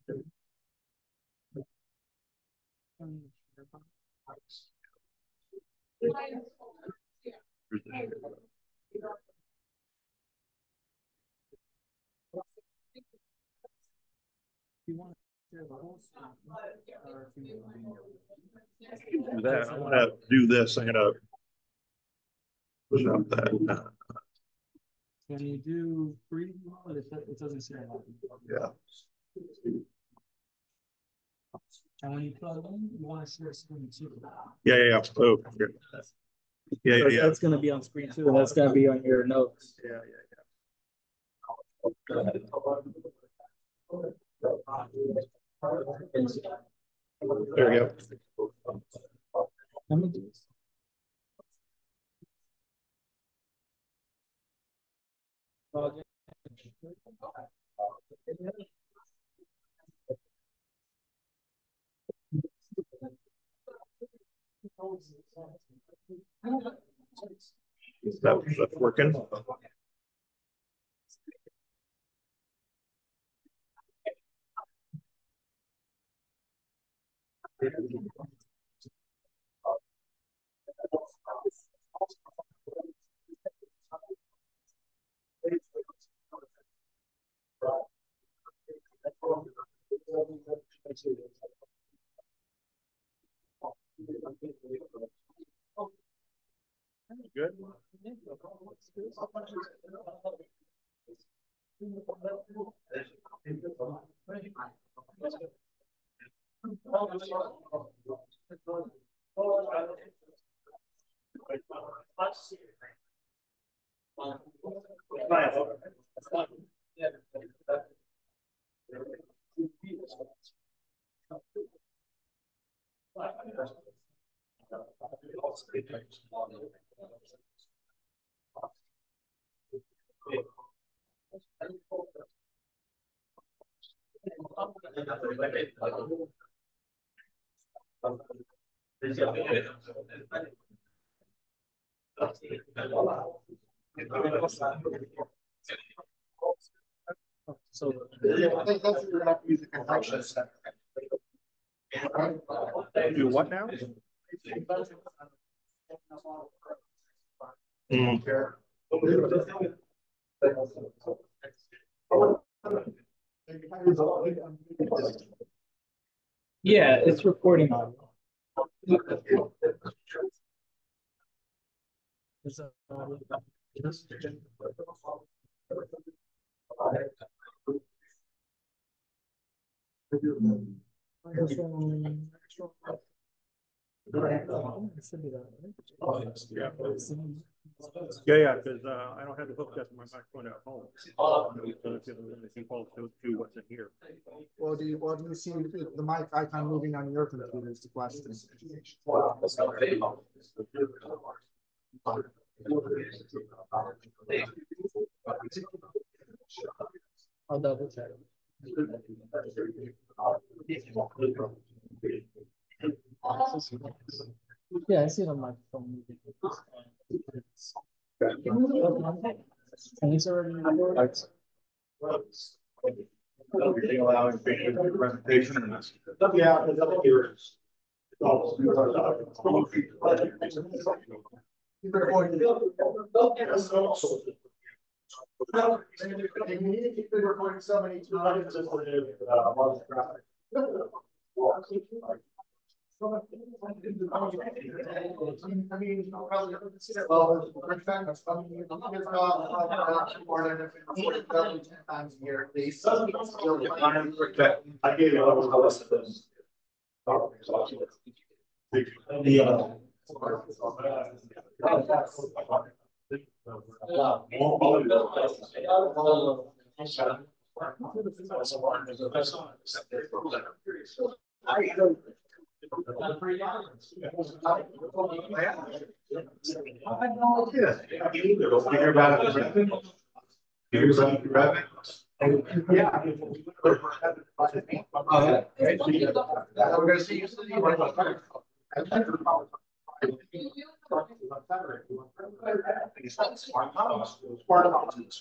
You want to share the whole screen, or if you do that. I'm gonna do this. I'm gonna push up that. When you do free, it doesn't say that. Yeah. And when you plug in, you want to share screen too. Yeah. Oh, yeah. That's going to be on screen too, and that's going to be on your notes. Yeah. There we go. Let me do this. That's working. Good. So I think that's what you're gonna have to use the connection center. Do what now? yeah, it's recording audio. It's Yeah, because I don't have the hooked up to my microphone at home. So it's the default to what's in here. Well, do you see the mic icon moving on your computer is the question. I'll double check. Yeah, I see it on my phone. And it's already recorded. Everything allowing presentation or not? Yeah, you need to keep the recording so many times. I mean, probably well, 10 times a year at least. I gave you a list of this.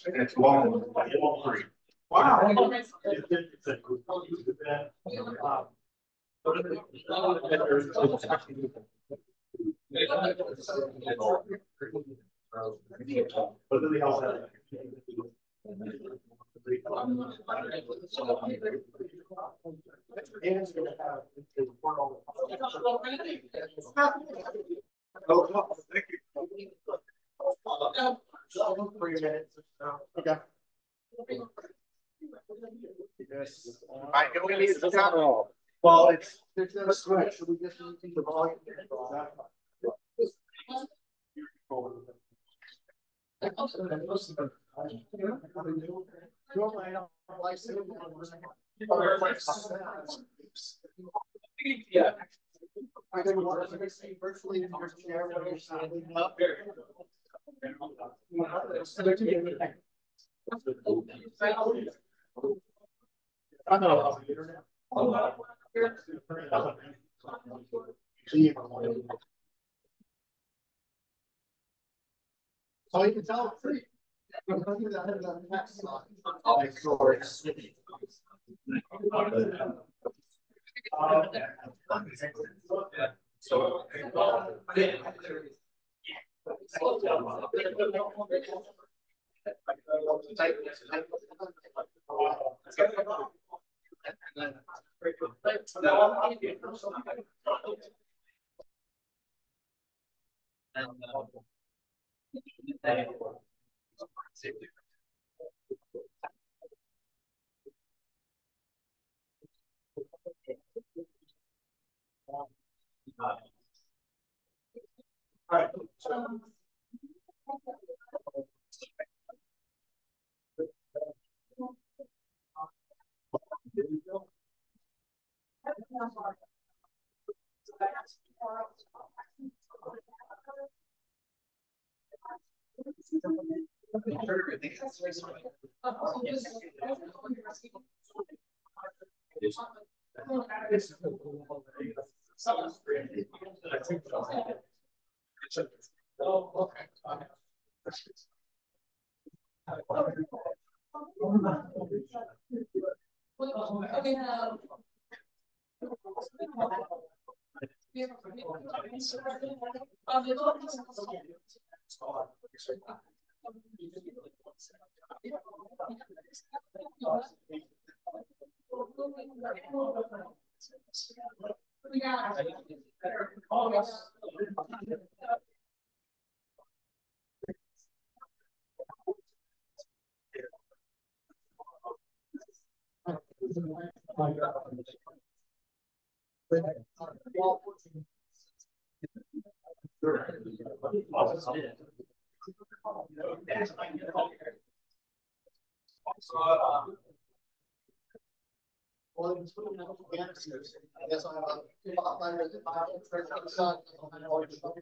It's long. Okay. Yes. Well, there's no switch, so we just need the volume. Yeah. I think virtually in your chair when you're standing up. I know. So you can tell it's free.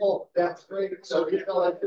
Oh, that's great. So you feel like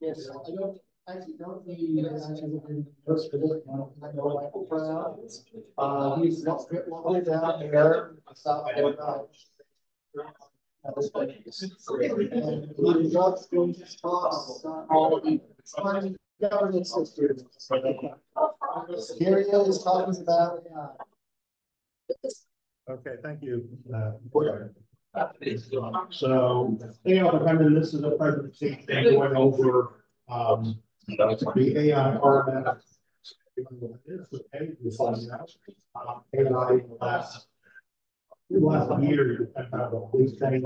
yes, I don't need he's not long down here. And God's going to toss all of the government systems. Here he is talking about Okay, thank you. So, this is a presentation going over the AI RMF. AI last year, these things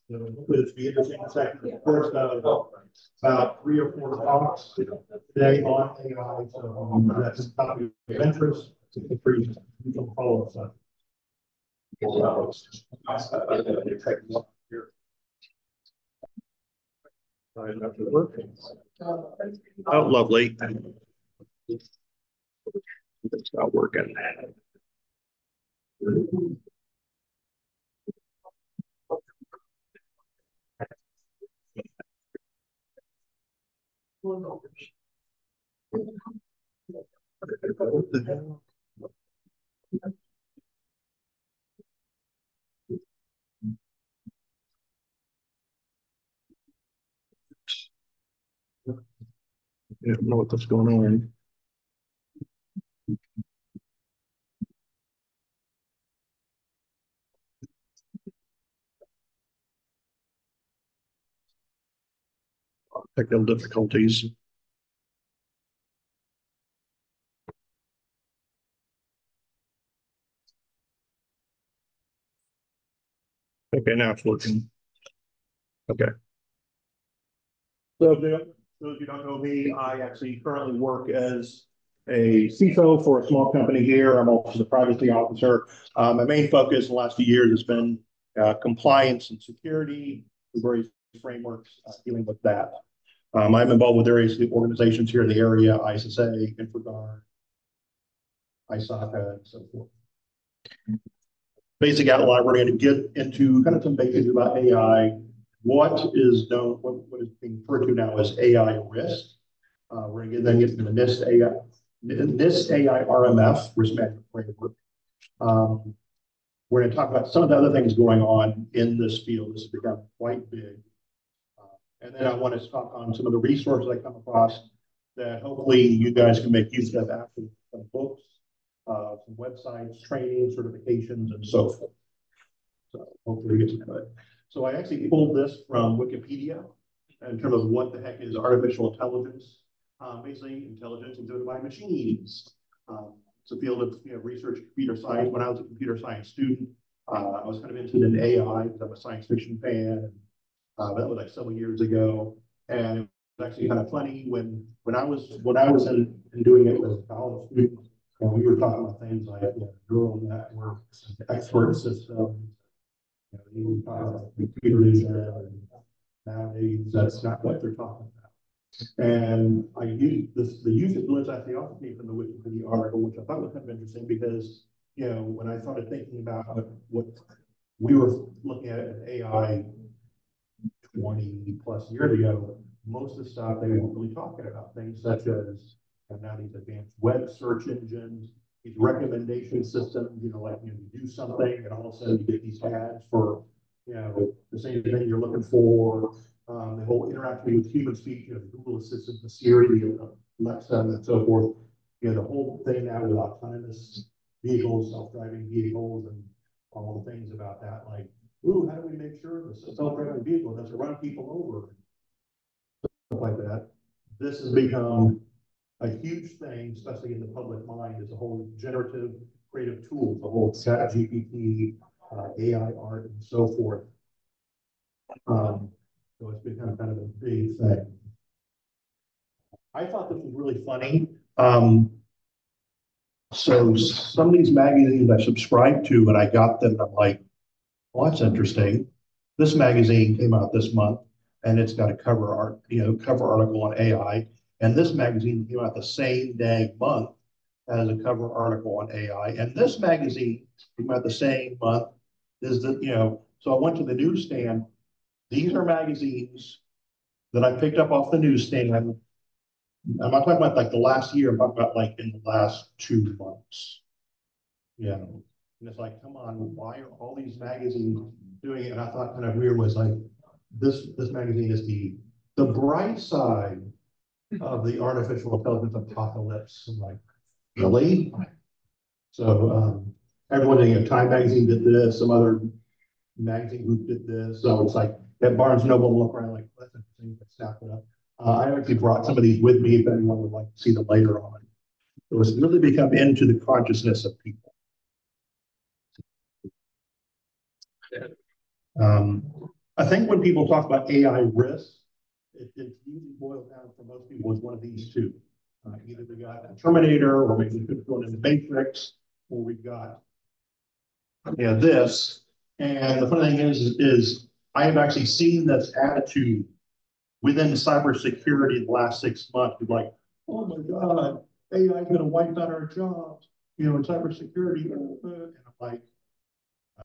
would be interesting. Second, first, about 3 or 4 talks today on AI. So that's a topic of interest. Follow us on. Oh, lovely. It's not working. I don't know what's going on. Technical difficulties. Okay, now it's working. Okay. So, those of you who don't know me, I actually currently work as a CISO for a small company here. I'm also the privacy officer. My main focus in the last few years has been compliance and security, various frameworks dealing with that. I'm involved with various organizations here in the area, ISSA, InfraGuard, ISACA, and so forth. Basic outline, we're going to get into kind of some basics about AI. What is known, what is being referred to now as AI risk. We're going to then get into the NIST AI RMF, risk management framework. We're going to talk about some of the other things going on in this field. This has become quite big. And then I want to talk on some of the resources I come across that hopefully you guys can make use of after some books, some websites, training, certifications, and so forth. So hopefully you get some of it. So I actually pulled this from Wikipedia in terms of what the heck is artificial intelligence. Basically, intelligence included by machines. It's a field of research, computer science. When I was a computer science student, I was kind of interested in AI because I'm a science fiction fan. That was like several years ago, and it was actually kind of funny when I was in doing it as a college student, and we were talking about things like neural networks, expert systems. You were talking about computer vision, and nowadays that's not what they're talking about. And I used the use of influence actually also came from the Wikipedia article, which I thought was kind of interesting because when I started thinking about what we were looking at AI 20 plus years ago, most of the stuff they weren't really talking about, things such as now these advanced web search engines, these recommendation systems, like you do something and all of a sudden you get these ads for the same thing you're looking for, the whole interaction with human speech, Google Assistant, the Siri, Alexa, and so forth. The whole thing now with autonomous vehicles, self-driving vehicles, and all the things about that, like, ooh, how do we make sure the self-driving vehicle doesn't run people over? Stuff like that. This has become a huge thing, especially in the public mind, is the whole generative creative tools, the whole ChatGPT, AI art, and so forth. So it's become kind of a big thing. I thought this was really funny. So some of these magazines I subscribed to, and I got them, and I'm like, well, that's interesting. This magazine came out this month, and it's got a cover article on AI. And this magazine came out the same day month as a cover article on AI. And this magazine came out the same month. So I went to the newsstand. These are magazines that I picked up off the newsstand. I'm not talking about like the last year. I'm talking about like in the last 2 months. And it's like, come on, why are all these magazines doing it? And I thought kind of weird was like, this magazine is the bright side of the artificial intelligence apocalypse. I'm like, really? So everyone, Time Magazine did this, some other magazine group did this. So it's like at Barnes Noble, look around like, that's interesting, I snapped it up. I actually brought some of these with me if anyone would like to see them later on. It was really become into the consciousness of people. I think when people talk about AI risk, it usually boils down for most people is one of these two. Either we got a Terminator, or maybe we could go into the Matrix, or we've got this. And the funny thing is I have actually seen this attitude within cybersecurity in the last 6 months. Like, oh my God, AI is going to wipe out our jobs, in cybersecurity. And I'm like,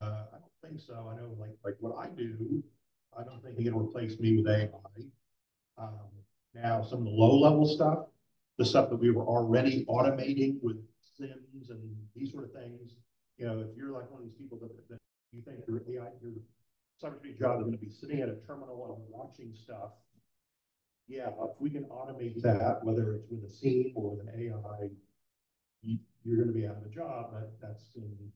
I don't think so. I know, like what I do, I don't think you're going to replace me with AI. Now, some of the low-level stuff, the stuff that we were already automating with SIMs and these sort of things, if you're like one of these people that you think your AI, your cybersecurity job is going to be sitting at a terminal and watching stuff, yeah, if we can automate that, whether it's with a SIEM or with an AI, you're going to be out of a job. That's been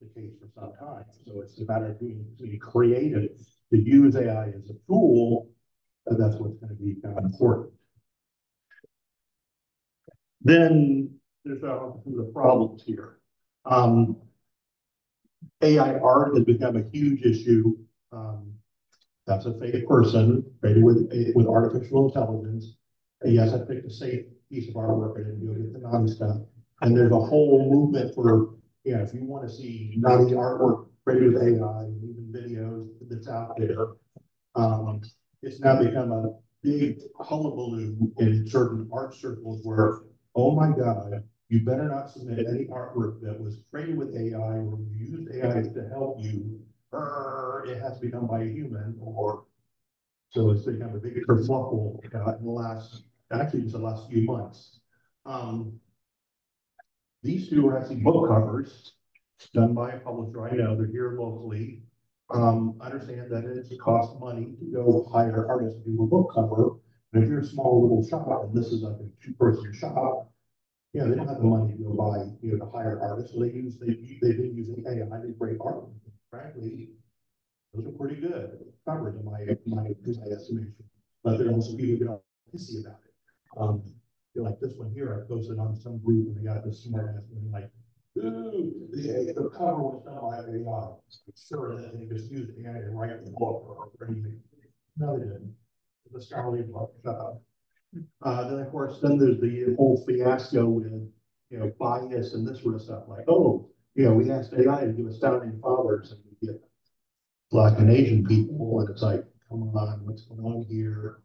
the case for some time. So it's a matter of being creative to use AI as a tool, and that's what's going to be kind of important. Then there's some of the problems here. AI art has become a huge issue. That's a fake person created with artificial intelligence. And yes, I picked a safe piece of artwork. I didn't go get the naughty stuff. And there's a whole movement for, if you want to see naughty artwork created with AI, even videos that's out there, it's now become a big hullabaloo in certain art circles where, oh my God, you better not submit any artwork that was created with AI or you used AI to help you. It has to be done by a human, so it's become a big kerfuffle in the last few months. These two are actually book covers done by a publisher. I know they're here locally. Understand that it costs money to go hire artists to do a book cover. And if you're a small little shop, and this is like a two-person shop, they don't have the money to go buy, to hire artists. So they've been using AI to create art. Frankly, those are pretty good covers in my estimation. But there are also people who get pissy about it. Like this one here, I posted on some group and they got this smart ass and like, ooh, the cover was done by AI. Sure, they just used AI to write the book or anything. No, they didn't. The scholarly book. Then of course, there's the whole fiasco with bias and this sort of stuff. Like, we asked AI to give us founding fathers and we get Black and Asian people, and it's like, come on, what's going on here?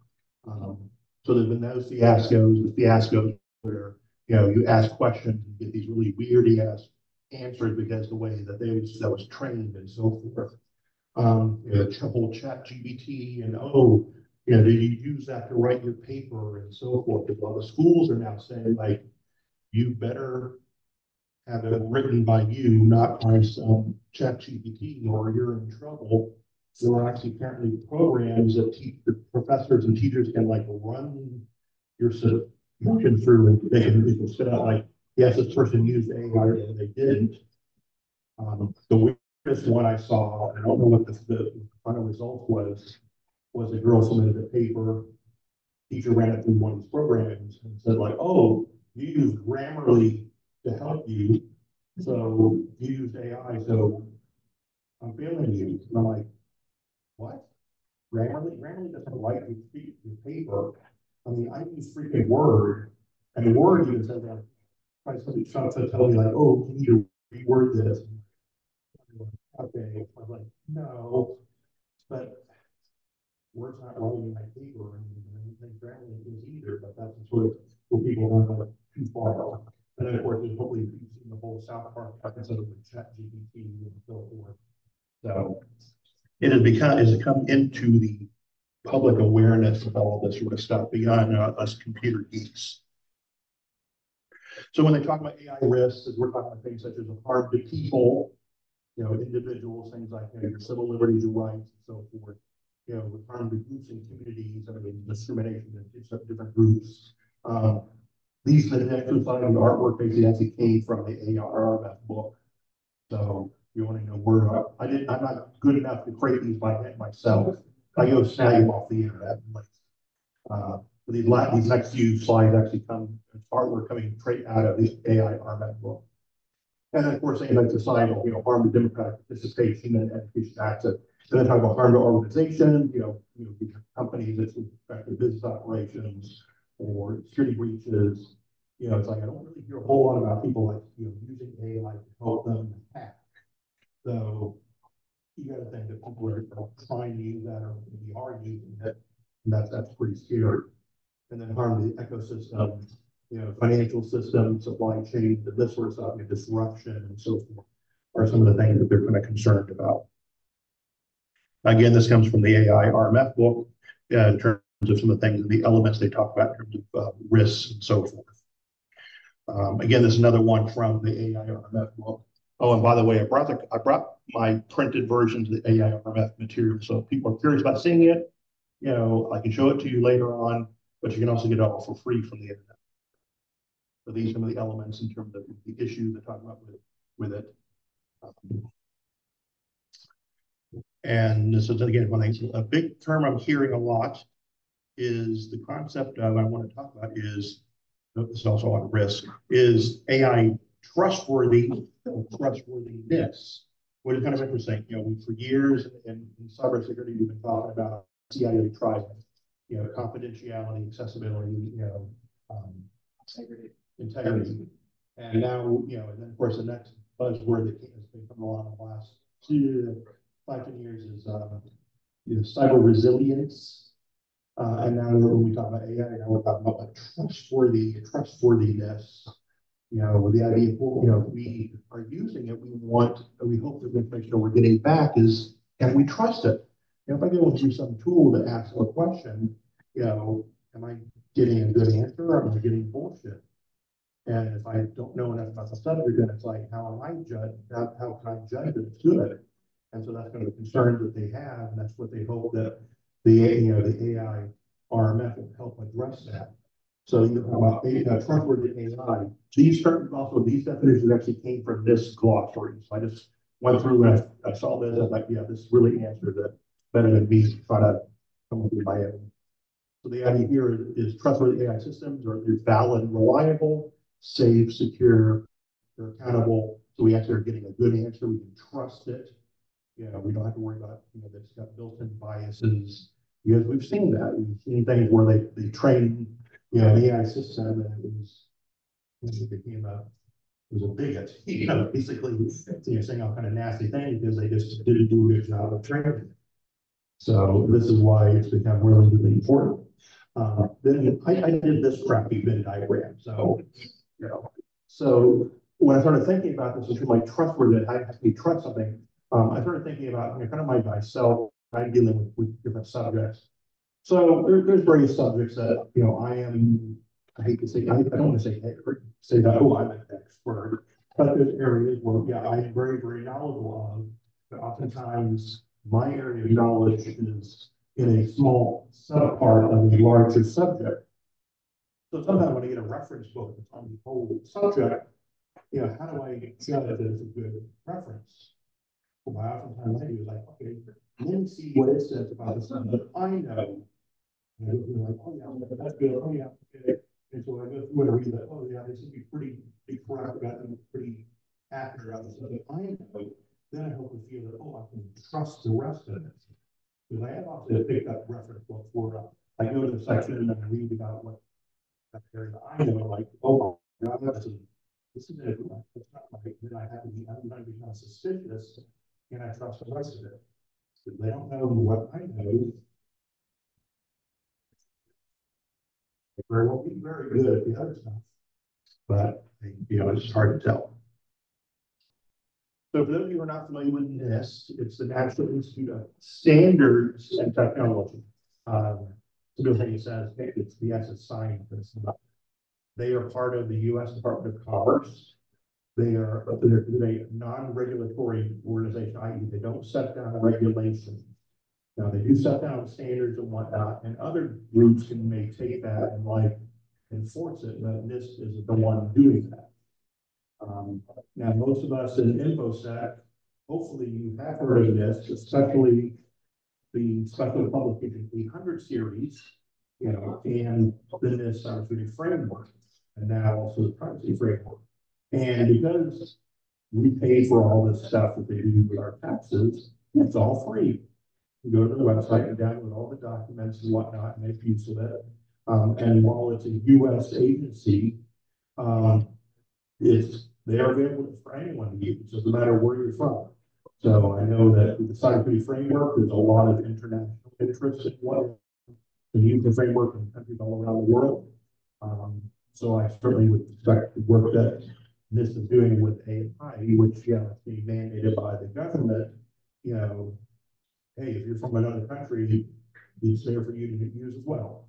So there's been those fiascos where you ask questions and get these really weird ass answers because the way that that was trained and so forth. The whole ChatGPT and did you use that to write your paper and so forth? Because a lot of schools are now saying like, you better have it written by you, not by some ChatGPT, or you're in trouble. There are actually apparently programs that the professors and teachers can like run your submission through, and they can set out like, yes, this person used AI or they didn't. The weirdest one I saw, I don't know what the final result was a girl submitted a paper, teacher ran it through one of these programs and said like, oh, you used Grammarly to help you, so you used AI, so I'm failing you. And I'm like, what? Grammarly doesn't write your paper. I mean, I use freaking Word, and Word even says that. Somebody trying to tell me like, oh, you need to reword this. Okay, I was like, no, but Word's not writing my paper, and I don't think Grammarly is either. But that's sort of what people don't go too far. And then of course, there's hopefully you've seen the whole South Park episode of ChatGPT and so forth. So it has come into the public awareness of all this sort of stuff beyond us computer geeks. So when they talk about AI risks, we're talking about things such as harm to people, individuals, things like your civil liberties, your rights, and so forth. Harm to groups and communities, discrimination in different groups. These exercises, the artwork basically came from the AI RMF book. So you want to know where I'm not good enough to create these by myself. I go snag them off the internet. These next few slides actually come artwork coming straight out of the AI RMF book. And then of course, things like societal, harm to democratic participation and education access. And then talk about harm to organizations, companies that affect their business operations or security breaches, it's like I don't really hear a whole lot about people like using AI to help them hack. So you got to think that people are trying to use that or maybe are using it, and that's pretty scary. And then harm the ecosystem, financial system, supply chain, and this sort of stuff, disruption and so forth are some of the things that they're kind of concerned about. Again, this comes from the AI RMF book in terms of some of the things and the elements they talk about in terms of risks and so forth. Again, there's another one from the AI RMF book. Oh, and by the way, I brought my printed versions of the AI RMF material. So if people are curious about seeing it, I can show it to you later on, but you can also get it all for free from the internet. So these are some of the elements in terms of the issues they're talking about with it. And this is, again, a big term I'm hearing a lot is the concept of, I want to talk about is, this is also on risk, is AI trustworthy or trustworthiness, which is kind of interesting. For years in cybersecurity, we've been talking about CIA triad, confidentiality, accessibility, integrity. And now, and then of course the next buzzword that has been coming along in the last 5-10 years is cyber resilience. And now when we talk about AI, now we're talking about trustworthiness. With the idea, if we are using it, we hope that the information we're getting back is, can we trust it? If I go into some tool to ask a question, am I getting a good answer or am I getting bullshit? And if I don't know enough about the subject, then it's like, how am I judged? How can I judge that it's good? And so that's kind of a concern that they have, and that's what they hope that the AI RMF will help address that. So about trustworthy AI, these definitions actually came from this glossary. So I just went through and I saw this, I was like, yeah, this really answered it better than me trying to come up with my own. So the idea here is trustworthy AI systems are valid, reliable, safe, secure, they're accountable. So we actually are getting a good answer. We can trust it. We don't have to worry about, that it's got built-in biases, because we've seen that. We've seen things where they train, an AI system and it became it was a bigot, basically, saying all kind of nasty things because they just didn't do a good job of training. So this is why it's become really, really important. Then I did this crappy Venn diagram. So, so when I started thinking about this, it's like trustworthy, I have to trust something. I started thinking about kind of myself. I'm dealing with different subjects. So there's various subjects that I hate to say, I don't want to say that, oh, I'm an expert, but there's areas where I'm very, very knowledgeable of, but oftentimes my area of knowledge is in a small subpart of a larger subject. So sometimes when I get a reference book on the whole subject, how do I judge that it's a good reference? Well, oftentimes I do is like, okay, let me see what it says about the stuff that I know. And I go like, oh yeah, that's good. Oh yeah, okay. And so I go through and read that, oh yeah, this would be pretty correct, pretty accurate on the stuff that I know. Then I hope to feel that, oh, I can trust the rest of it. Because I have also picked up reference books for I go to the section and I read about what that area I know, like, oh my God, this is it. It's not right. Then I have to be, I'm going to become suspicious. Can I trust the rest of it? Because they don't know what I know. They very well be very good at the other stuff, but it's hard to tell. So for those of you who are not familiar with NIST, it's the National Institute of Standards and Technology. The good thing it says it's the S is scientists. They are part of the U.S. Department of Commerce. They're a non-regulatory organization, i.e. they don't set down a regulation. Now they do set down standards and whatnot, and other groups may take that and enforce it, but NIST is the one doing that. Now most of us in InfoSec, hopefully you have heard of NIST, especially the special publication 800 series, and the NIST cybersecurity framework, and now also the privacy framework. And because we pay for all this stuff that they do with our taxes, it's all free. You go to the website and download all the documents and whatnot and make use of it. And while it's a U.S. agency, It's they're available for anyone to use. It doesn't matter where you're from. So I know that with the cybersecurity framework, there's a lot of international interest in what to use the framework in countries all around the world. So I certainly would expect the work that this is doing with AI, which is being mandated by the government. Hey, if you're from another country, it's there for you to use as well.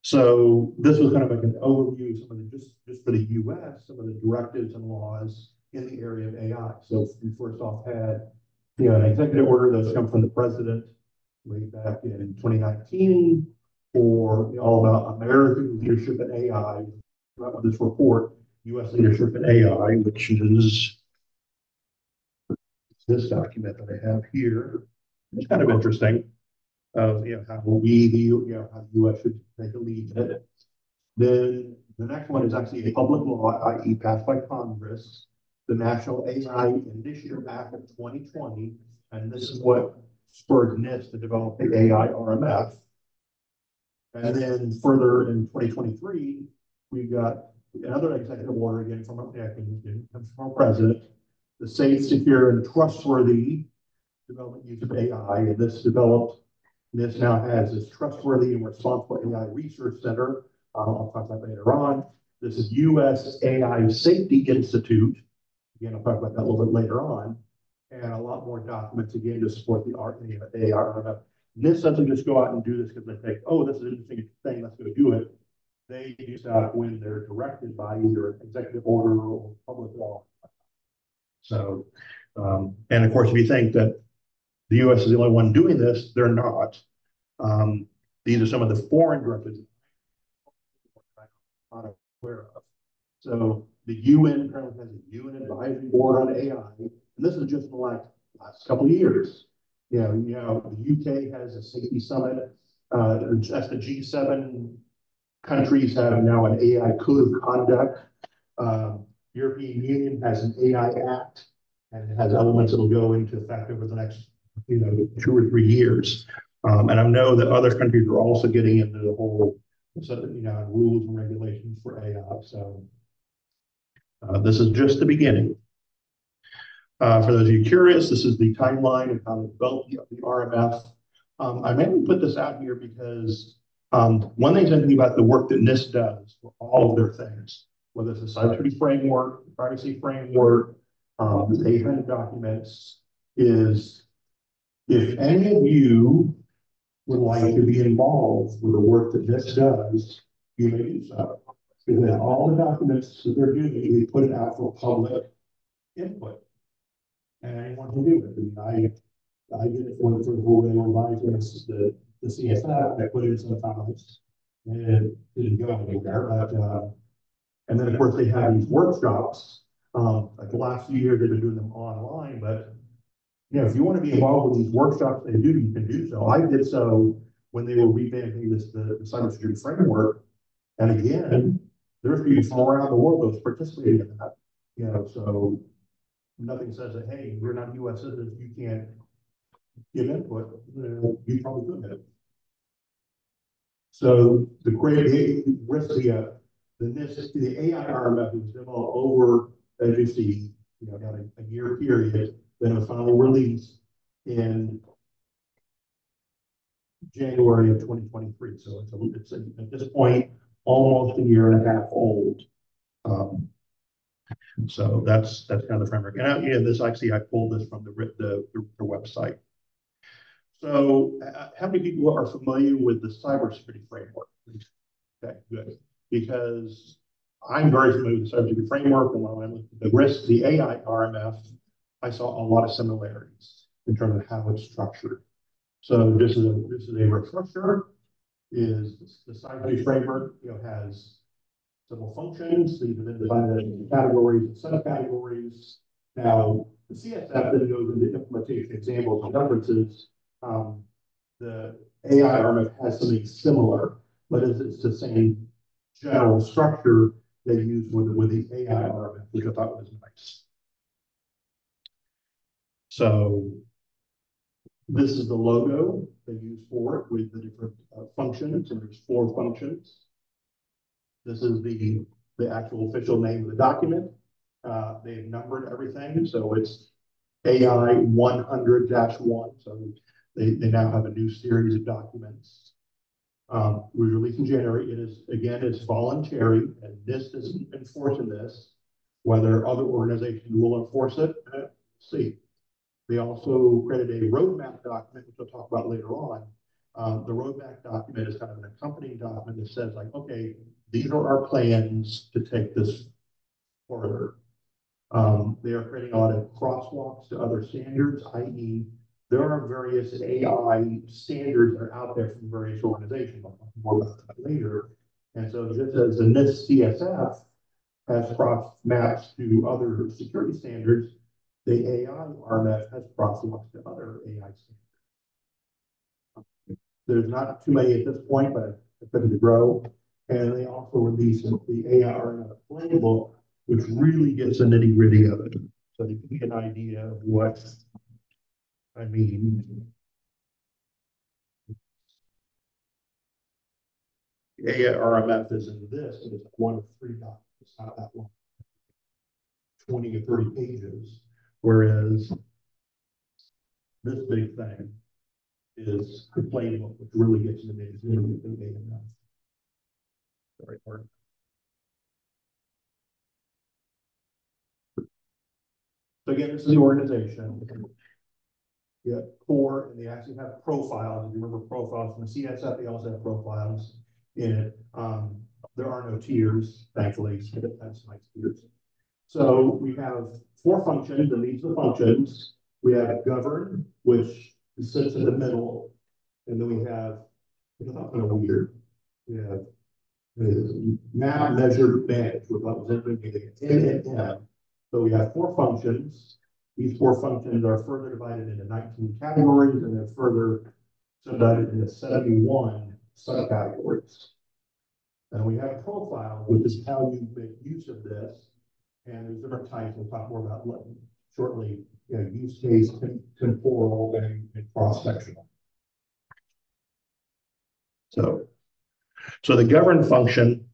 So this was kind of like an overview of some of the, just for the US, some of the directives and laws in the area of AI. So we first off had, an executive order that's come from the president way back in 2019 for all about American leadership in AI. About this report, US leadership in AI, which is this document that I have here. It's kind of interesting of how we, how the US should take a lead in it. Then the next one is actually a public law, i.e. passed by Congress, the National AI Initiative Act of 2020, and this is what spurred NIST to develop the AI RMF. And then further in 2023, we got another executive order again from our president, the safe, secure, and trustworthy development use of AI. And this now has this trustworthy and responsible AI research center. I'll talk about that later on. This is US AI Safety Institute. Again, I'll talk about that a little bit later on. And a lot more documents again to support the AI RMF. NIST doesn't just go out and do this because they think, oh, this is an interesting thing, let's go do it. They do stuff when they're directed by either an executive order or public law. So, and of course, if you think that the US is the only one doing this, they're not. These are some of the foreign directives I'm not aware of. So the UN currently has a UN advisory board on AI, and this is just in the last couple of years. The UK has a safety summit. That's the G7 countries have now an AI code of conduct. European Union has an AI Act, and it has elements that will go into effect over the next 2 or 3 years. And I know that other countries are also getting into the whole rules and regulations for AI. So this is just the beginning. For those of you curious, this is the timeline of how to develop the RMF. I mainly put this out here because one thing to think about the work that NIST does for all of their things, whether it's a cybersecurity framework, privacy framework, the 800 documents, is if any of you would like to be involved with the work that NIST does, you may do so. Because all the documents that they're doing, they put it out for public input. And anyone can do it. I did it for the whole they were revising the CSF. I put it into the files and it didn't go anywhere. But, and then of course they have these workshops. Like the last few years they've been doing them online, but if you want to be involved with these workshops they do, you can do so. I did so when they were revamping the cybersecurity framework. And again, there's people from around the world that was participating in that. So nothing says that, hey, you're not US citizens, you can't give input. You probably could have. So the NIST, the AI RMF was developed over, as you see, about a year period. Then it was finally released in January of 2023. So it's at this point almost a year and a half old. So that's kind of the framework. And this actually I pulled this from the website. So how many people are familiar with the cybersecurity framework? Okay, good. Because I'm very familiar with the cybersecurity framework, and when I looked at the AI RMF, I saw a lot of similarities in terms of how it's structured. So this is a refresher. Is the cybersecurity framework has several functions. These have been divided into categories and subcategories. Now the CSF then goes into implementation examples and references. The AI RMF has something similar, but it's the same general structure they use with the AI RMF, which I thought was nice. So this is the logo they use for it with the different functions, and there's 4 functions. This is the actual official name of the document. They've numbered everything, so it's AI 100-1. So they now have a new series of documents. We released in January. It is, again, it's voluntary, and NIST isn't enforcing this. Whether other organizations will enforce it, we'll see. They also created a roadmap document, which we'll talk about later on. The roadmap document is kind of an accompanying document that says, like, okay, these are our plans to take this further. They are creating a lot of crosswalks to other standards, i.e., there are various AI standards that are out there from various organizations. I'll talk more about that later. And so just as the NIST CSF has cross maps to other security standards, the AI RMF has crosswalks to other AI standards. There's not too many at this point, but I expect to grow. And they also released the AI RMF playbook, which really gets the nitty gritty of it. So you can get an idea of what I mean. The AI RMF is in this, and it's one of 3 documents. It's not that long, 20 or 30 pages. Whereas this big thing is the playbook, which really gets into the nitty-gritty of the AI. Sorry, pardon. So again, this is the organization. You have core, and they actually have profiles. If you remember profiles from the CSF, they also have profiles in it. There are no tiers, thankfully. So that's nice tiers. So we have 4 functions, and these are the functions. We have govern, which sits in the middle, and then we have, it's not kind of weird. We have map, measure, manage, which was in N. So we have 4 functions. These 4 functions are further divided into 19 categories, and then further subdivided into 71 subcategories. And we have profile, which is how you make use of this. And there's different types. We'll talk more about shortly. Use case, temporal, and cross-sectional. So the govern function,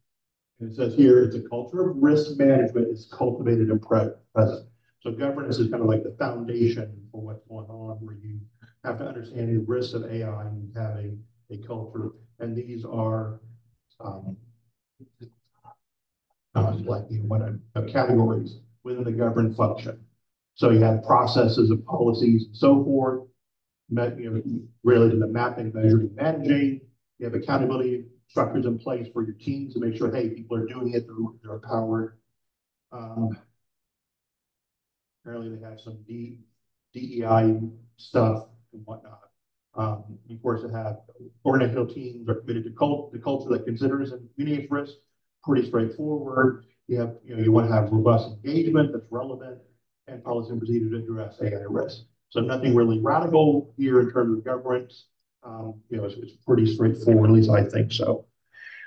it says here, it's a culture of risk management is cultivated and present. So governance is kind of like the foundation for what's going on, where you have to understand the risks of AI and having a culture. And these are categories within the govern function. So you have processes and policies and so forth, related to the mapping, measuring, managing. You have accountability structures in place for your teams to make sure, hey, people are doing it, they're empowered. Apparently they have some DEI stuff and whatnot. Of course, they have organizational teams are committed to the culture that considers and communicates risk. Pretty straightforward. You have, you want to have robust engagement that's relevant, and policy and procedure to address AI risk. So nothing really radical here in terms of governance. It's pretty straightforward, at least I think so.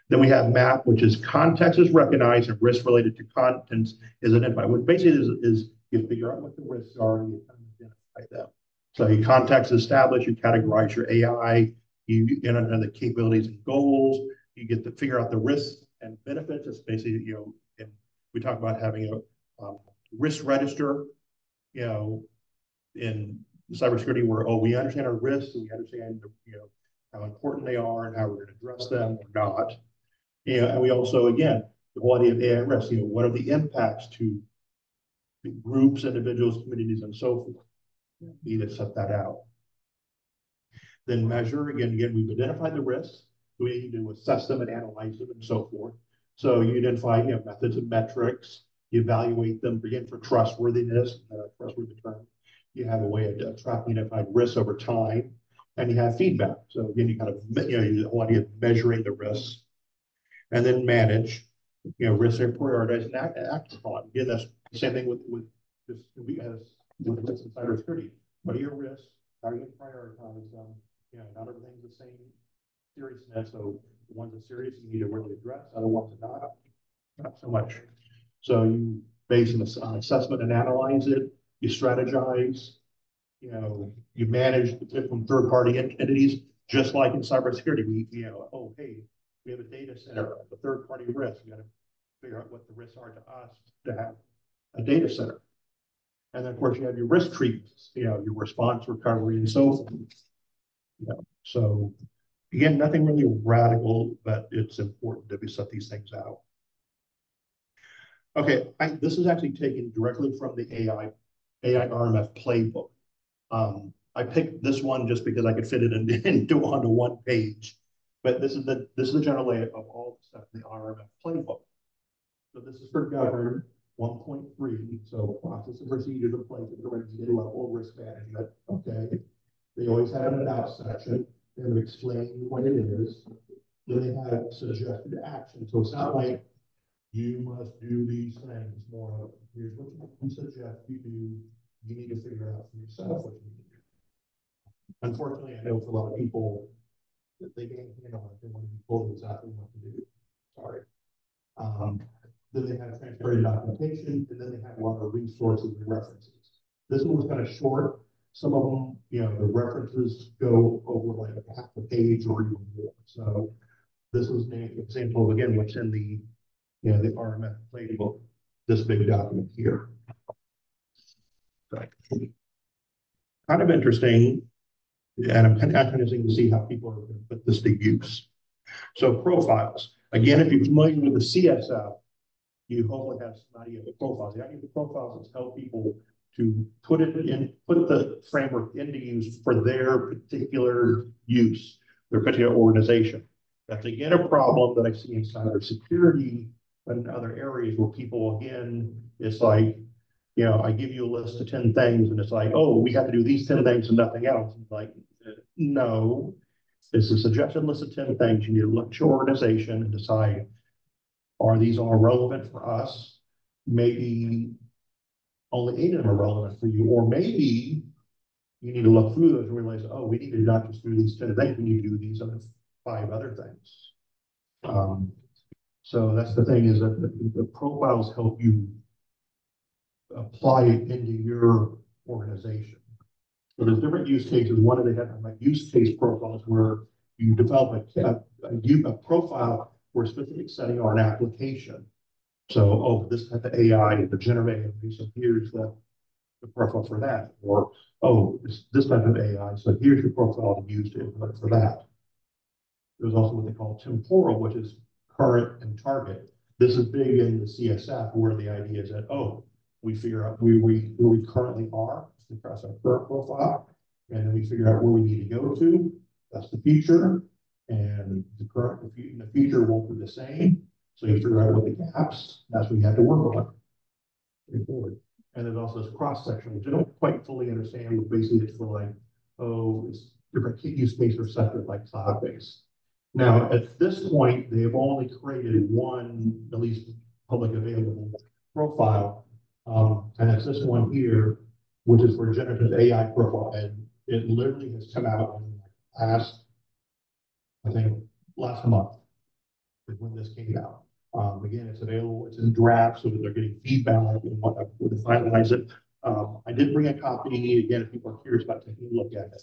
Then we have MAP, which is context is recognized and risk related to contents is identified. What basically is you figure out what the risks are and you identify them. So your context is established, you categorize your AI, you enter the capabilities and goals, you get to figure out the risks and benefits. It's basically, and we talk about having a risk register, in cybersecurity where, we understand our risks and we understand, how important they are and how we're going to address them or not. And we also, again, the whole idea of AI risk, what are the impacts to groups, individuals, communities, and so forth. We need to set that out. Then measure, again, we've identified the risks. We need to assess them and analyze them and so forth. So you identify, methods and metrics. You evaluate them, again, for trustworthiness, trustworthy term. You have a way of tracking identified risks over time, and you have feedback. So again, you kind of, the whole idea of measuring the risks, and then manage, risks are prioritized and act upon. Again, that's the same thing with this as in cybersecurity. What are your risks? How are you going to prioritize them? Not everything's the same seriousness. So the ones that are serious, you need to really address. Other ones are not so much. So you base an assessment and analyze it. You strategize. You manage from third-party entities, just like in cybersecurity. Hey, We have a data center, a third-party risk. We got to figure out what the risks are to us to have a data center. And then, of course, you have your risk treatments, your response, recovery, and so forth. So again, nothing really radical, but it's important that we set these things out. Okay, this is actually taken directly from the AI RMF playbook. I picked this one just because I could fit it into onto one page. But this is the general layout of all the stuff in the RMF playbook. So this is for govern 1.3. So process and procedures in place at the remedial level risk management. Okay. They always have an about section and explain what it is. Then they have suggested action. So it's not like you must do these things. More of here's what we suggest you do. You need to figure out for yourself what you need to do. Unfortunately, I know for a lot of people that they can't handle it. They want to be told exactly what to do. Sorry. Then they have transparent documentation, and then they have a lot of resources and references. This one was kind of short. Some of them, the references go over like half a page or even more. So this was an example of, again, what's in the the RMF playbook, this big document here. Kind of interesting, and I'm kind of interesting to see how people are going to put this to use. So profiles. Again, if you're familiar with the CSF, you hopefully have some idea of the profiles. The idea of the profiles is help people to put the framework into use for their particular use, their particular organization. That's again a problem that I see in cybersecurity, but in other areas where people, again, it's like, I give you a list of 10 things and it's like, oh, we have to do these 10 things and nothing else. It's like, no, it's a suggested list of 10 things. You need to look at your organization and decide, are these all relevant for us? Maybe only 8 of them are relevant for you, or maybe you need to look through those and realize, oh, we need to not just do these 10 things, we need to do these other 5 other things. So that's the thing, is that the profiles help you apply it into your organization. So there's different use cases. One of they have like use case profiles where you develop a profile for a specific setting or an application. So, oh, this type of AI is generating, so here's the profile for that. Or, oh, this type of AI, so here's your profile to use to implement for that. There's also what they call temporal, which is current and target. This is big in the CSF, where the idea is that, oh, we figure out where we currently are across our current profile, and then we figure out where we need to go to. That's the future, and the current and the future won't be the same. So you figure out what the gaps. That's what you have to work on. And there's also this cross section, which I don't quite fully understand. But basically, it's for like, oh, it's different use cases are separate, like cloud-based. Now, at this point, they've only created one, at least public available profile. And it's this one here, which is for generative AI profile. And it literally has come out in last month is when this came out. Again, it's available, it's in draft, so that they're getting feedback and whatnot to finalize it. I did bring a copy, again, if people are curious about taking a look at it.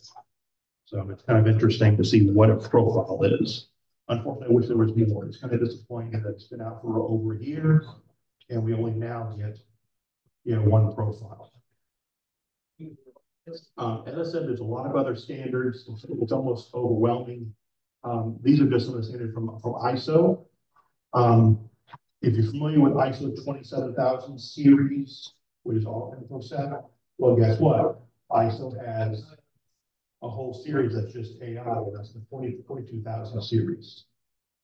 So it's kind of interesting to see what a profile is. Unfortunately, I wish there was more. It's kind of disappointing that it's been out for over a year, and we only now get one profile. As I said, there's a lot of other standards. It's almost overwhelming. These are just some of the standards from ISO. If you're familiar with ISO 27000 series, which is all InfoSec, well, guess what? ISO has a whole series that's just AI. That's the 22,000 series.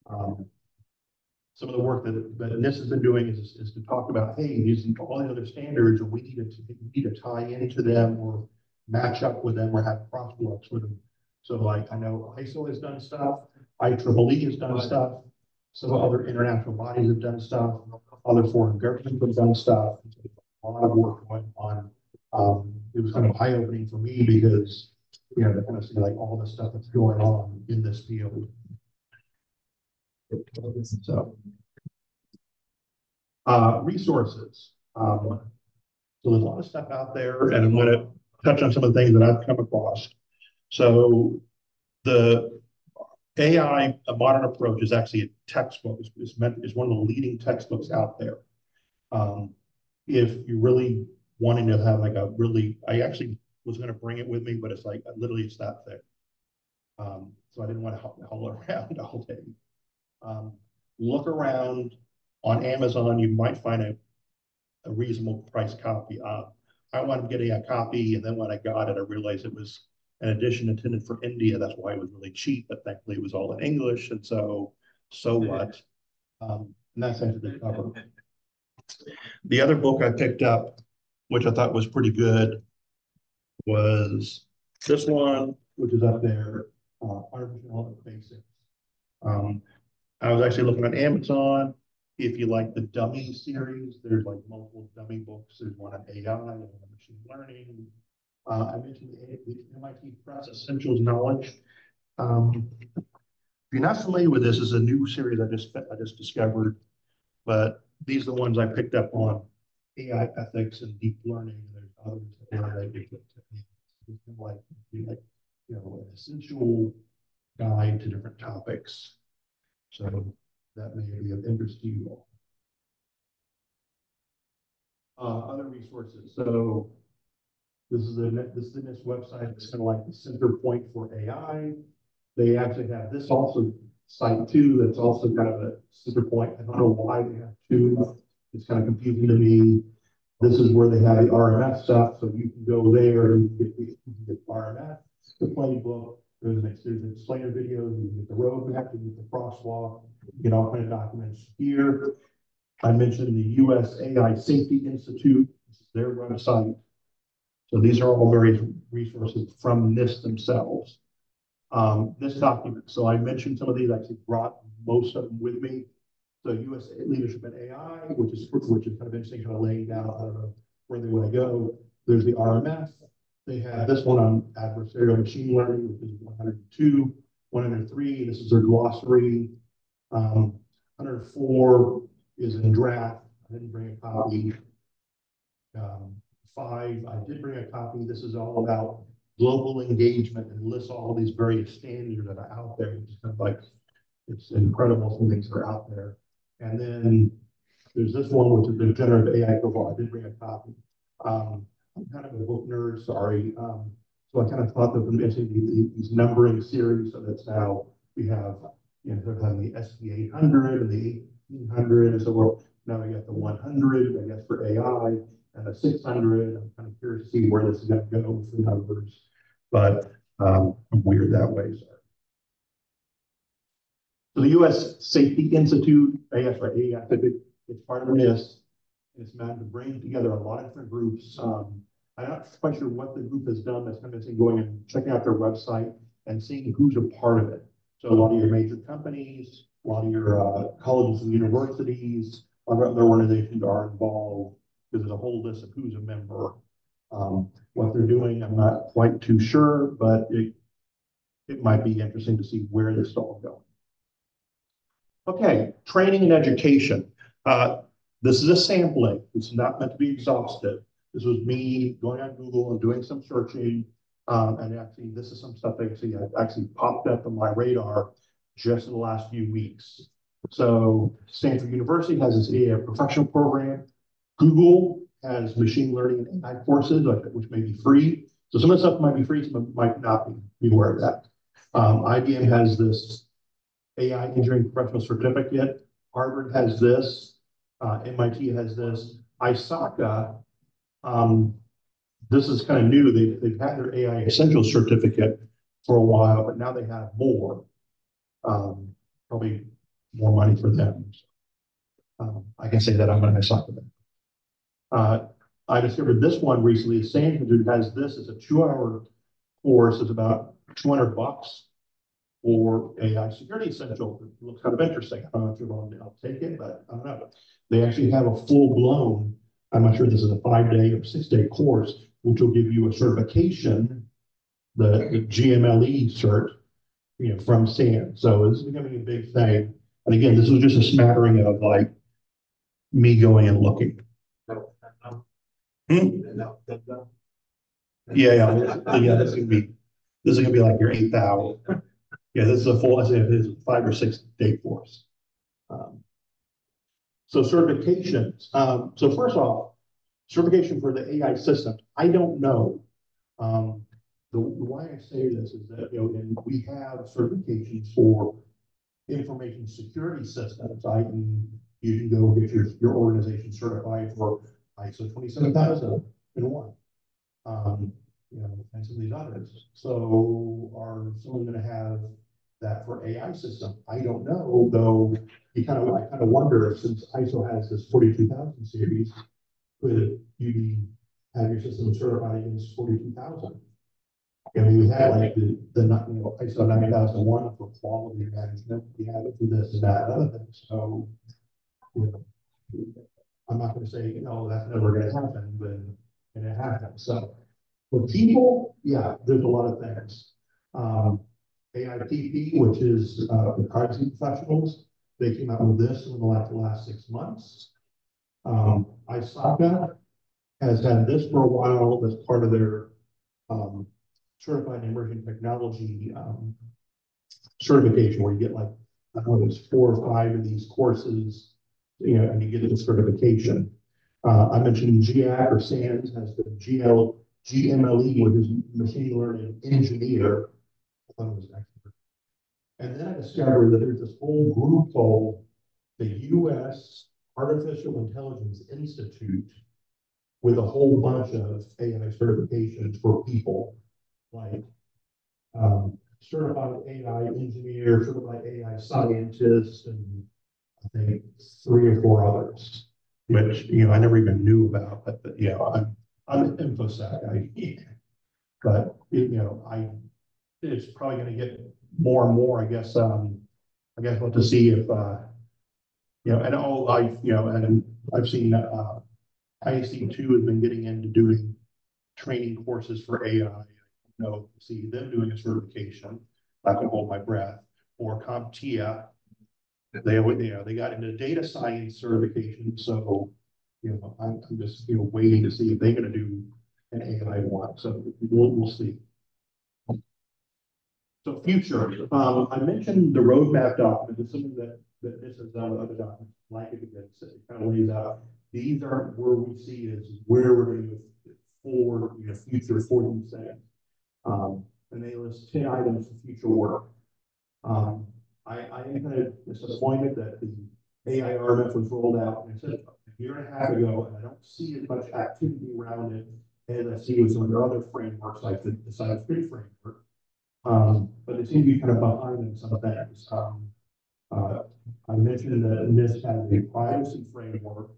Some of the work that NIST has been doing is to talk about, hey, these are all the other standards, and we need to tie into them or match up with them or have crosswalks with them. So, like, I know ISO has done stuff, IEEE has done stuff, some other international bodies have done stuff, other foreign governments have done stuff. A lot of work going on. It was kind of eye-opening for me because, to kind of see like all the stuff that's going on in this field. So, resources. So there's a lot of stuff out there, and I'm going to touch on some of the things that I've come across. So the AI, a modern approach, is actually a textbook. Is one of the leading textbooks out there. If you really wanting to have like a really, I actually was going to bring it with me, but it's like literally it's that thick. So I didn't want to haul around all day. Look around on Amazon. You might find a reasonable price copy. I wanted to get a copy, and then when I got it, I realized it was an edition intended for India. That's why it was really cheap, but thankfully it was all in English, and so what? And that's actually the cover. The other book I picked up, which I thought was pretty good, was this one, which is up there, Artificial Basics. I was actually looking on Amazon. If you like the dummy series, there's like multiple dummy books. There's one on AI, one on machine learning. I mentioned the MIT Press Essentials Knowledge. If you're not familiar with this, is a new series I just discovered, but these are the ones I picked up on AI ethics and deep learning. And there's others that are related to techniques. It's like an essential guide to different topics. So that may be of interest to you all. Other resources. So this is the NIST website. It's kind of like the center point for AI. They actually have this also site too. That's also kind of a center point. I don't know why they have two. It's kind of confusing to me. This is where they have the RMF stuff. So you can go there and you can get RMF, the playbook. There's an explainer videos. You can get the roadmap. You can get the crosswalk. You get all kind of documents here. I mentioned the US AI Safety Institute. This is their website. So these are all various resources from NIST themselves. NIST documents. So I mentioned some of these. I actually brought most of them with me. So US Leadership in AI, which is kind of interesting, kind of laying down, I don't know where they want to go. There's the RMF. They have this one on adversarial machine learning, which is 102, 103. This is their glossary. 104 is in draft. I didn't bring a copy. 5, I did bring a copy. This is all about global engagement and lists all of these various standards that are out there. It's kind of like, it's incredible some things that are out there. And then there's this one, which is the generative AI profile. I did bring a copy. I'm kind of a book nerd, sorry. So I kind of thought that these numbering series, so that's now we have, they're having the SP 800 and the 1800, and so now we got the 100, I guess, for AI, and the 600. I'm kind of curious to see where this is going to go with the numbers, but I'm weird that way. So the U.S. Safety Institute, AI, it's part of NIST. It's meant to bring together a lot of different groups. I'm not quite sure what the group has done. That's kind of going and checking out their website and seeing who's a part of it. So a lot of your major companies, a lot of your colleges and universities, a lot of other organizations are involved. There's a whole list of who's a member. What they're doing, I'm not quite too sure, but it might be interesting to see where this is all going. Okay, training and education. This is a sampling. It's not meant to be exhaustive. This was me going on Google and doing some searching. And actually, this is some stuff that actually popped up on my radar just in the last few weeks. So Stanford University has this AI professional program. Google has machine learning and AI courses, which may be free. So some of the stuff might be free, some of it might not be. Be aware of that. IBM has this AI engineering professional certificate. Harvard has this. MIT has this. ISACA, this is kind of new. They've had their AI Essentials certificate for a while, but now they have more. Probably more money for them. I can say that I'm going to ISACA them. I discovered this one recently. Stanford has this. It's a 2-hour course. It's about $200 for AI security essentials. It looks kind of interesting. I don't know if you're willing to take it, but I don't know. They actually have a full-blown, I'm not sure if this is a 5-day or 6-day course, which will give you a certification, the GMLE cert, from SAN. So this is becoming a big thing. And again, this was just a smattering of like me going and looking. Yeah, this is gonna be like your 8th hour. Yeah, this is a full, I say it is a 5 or 6 day course. So certifications. So first off, certification for the AI system. I don't know. Why I say this is that, and we have certifications for information security systems, i.e. you can go get your organization certified for ISO 27001, and some of these others. So are someone going to have that for AI system? I don't know, though. I kind of wonder, since ISO has this 42000 series, could you have your system certified against 42000? And we had like the ISO 9001 for quality management. We have it for this and that and other things. So, I'm not going to say, that's never going to happen, but it happens. So, for people, yeah, there's a lot of things. AIPP, which is the privacy professionals, they came out with this in the last 6 months. ISACA has had this for a while as part of their certified emerging technology certification, where you get like, I don't know, there's 4 or 5 of these courses, and you get the certification. I mentioned GIAC or SANS has the GMLE, which is machine learning engineer. I thought it was expert. And then I discovered that there's this whole group called the U.S. Artificial Intelligence Institute, with a whole bunch of AI certifications for people, like certified AI engineer, certified AI scientist, and I think 3 or 4 others, which I never even knew about. But I'm an InfoSec, but it's probably going to get more and more. I guess we'll have to see if and I've seen IEC 2 has been getting into doing training courses for AI. See them doing a certification. I can hold my breath. Or CompTIA, they got into data science certification. So I'm just waiting to see if they're going to do an AI one. So we'll see. So future, I mentioned the roadmap document. It's something that this has done with other documents, like it kind of lays out. These are where we see is where we're going to move forward, future for these things. And they list 10 items for future work. I am kind of disappointed that the AI RMF was rolled out, and it said a year and a half ago, and I don't see as much activity around it as I see with some of their other frameworks, like the cybersecurity framework. But they seem to be kind of behind in some things. I mentioned that NIST has a privacy framework,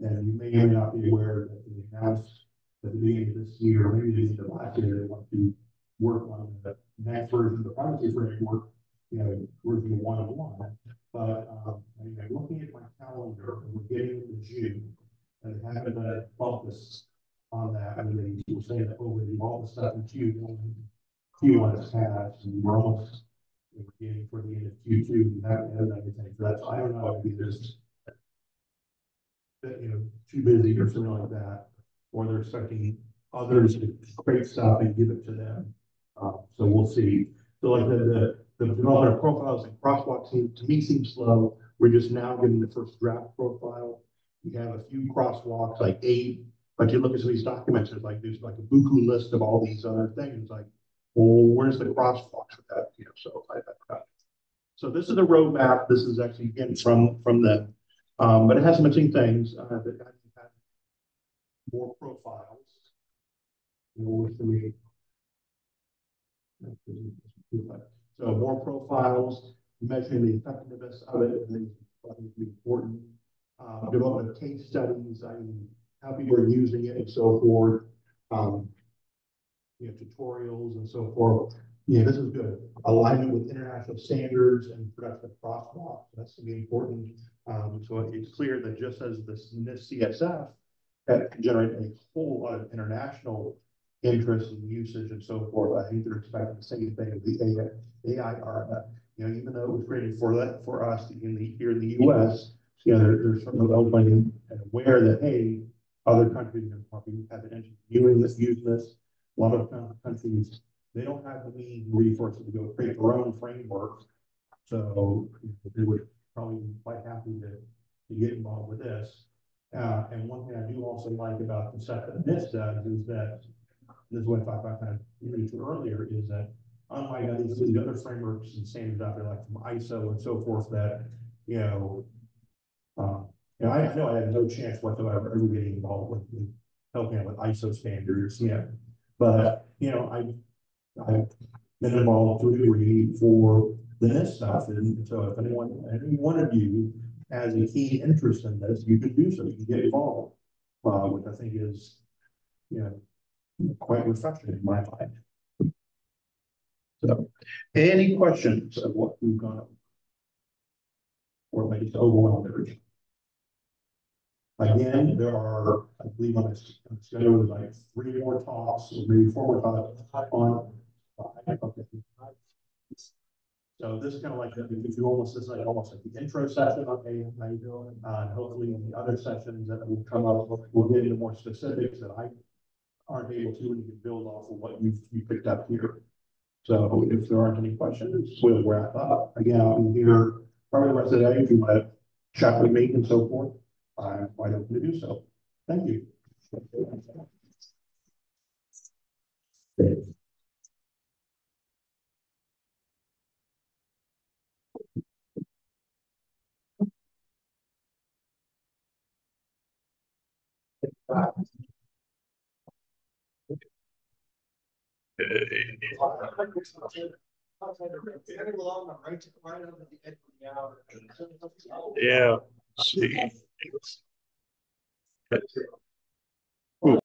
and you may or may not be aware that they announced at the beginning of this year, or maybe the end of last year, they want to work on the next version of the privacy framework, version 1.1. But looking at my calendar, we're getting into June, and they haven't bumped us on that. I mean, they were saying that over all the stuff in Q1 has passed, and we're almost getting for the end of Q2. We haven't had anything for that. So I don't know, maybe there's too busy or something like that, or they're expecting others to create stuff and give it to them. So we'll see. So like the development of profiles and crosswalks to me seems slow. We're just now getting the first draft profile. We have a few crosswalks, like 8, but you look at some of these documents, there's like a buku list of all these other things. Like, well, where's the crosswalks for that? So this is the roadmap. This is actually again from them, but it has some interesting things that I think have more profiles. So more profiles, measuring the effectiveness of it, and I think it's important. Development of case studies, how people are using it and so forth. Tutorials and so forth. This is good. Alignment with international standards and production of crosswalks. That's going to be important. So it's clear that just as this NIST CSF that can generate a whole lot of international interest and usage and so forth, I think they're expecting the same thing with the AI RMF. Even though it was created for us here in the U.S., they're certainly open and aware that other countries are probably have an interest in using this. A lot of countries they don't have the means and resources to go create their own framework. So they would probably be quite happy to get involved with this. And one thing I do also like about the stuff that NIST does is that, this is what I thought about kind of alluded to earlier, is that unlike these other frameworks and standards out there, like from ISO and so forth, that, I know I have no chance whatsoever ever getting involved with helping out with ISO standards, but, I've been involved to a degree for the NIST stuff. And so if any one of you has a keen interest in this, you can do so, you can get involved, which I think is, quite refreshing in my mind. So, any questions of what we've gone over? Or maybe to overwhelm everything? Again, there are, I believe on this schedule, like 3 more talks, or maybe 4 more talks on. So this is kind of like, if you almost, this is like almost like the intro session. Okay, how you doing? And hopefully the other sessions that will come up, we'll get into more specifics that I aren't able to, and you can build off of what you picked up here. So if there aren't any questions, we'll wrap up. Again, I'll be here probably the rest of the day if you want to chat with me and so forth. I'm quite open to do so. Thank you. Yeah. See.